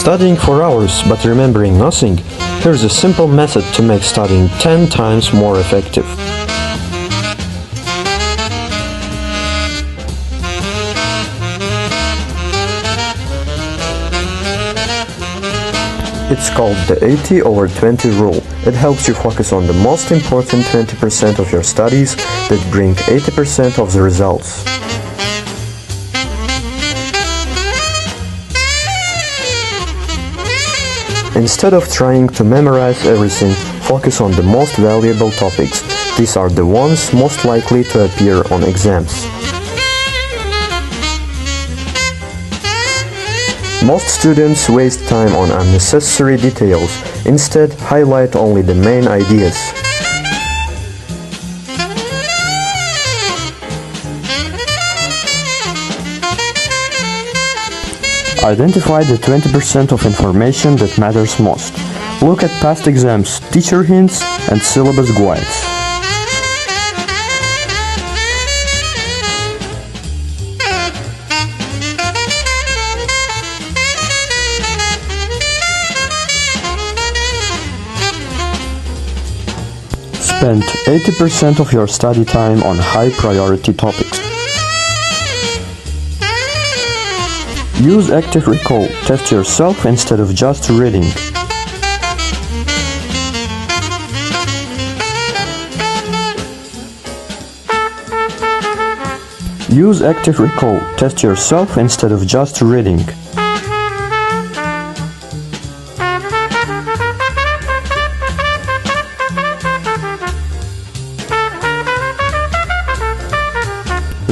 Studying for hours but remembering nothing? Here's a simple method to make studying 10 times more effective. It's called the 80/20 rule. It helps you focus on the most important 20% of your studies that bring 80% of the results. Instead of trying to memorize everything, focus on the most valuable topics. These are the ones most likely to appear on exams. Most students waste time on unnecessary details. Instead, highlight only the main ideas. Identify the 20% of information that matters most. Look at past exams, teacher hints, and syllabus guides. Spend 80% of your study time on high-priority topics. Use active recall. Test yourself instead of just reading. Use active recall. Test yourself instead of just reading.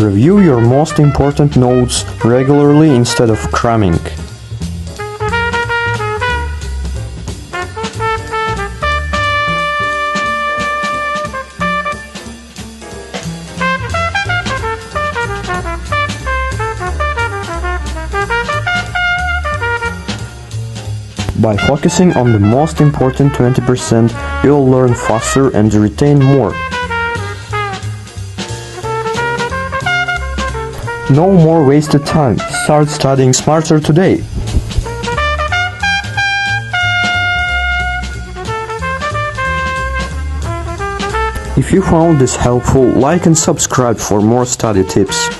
Review your most important notes regularly instead of cramming. By focusing on the most important 20%, you'll learn faster and retain more. No more wasted time. Start studying smarter today. If you found this helpful, like and subscribe for more study tips.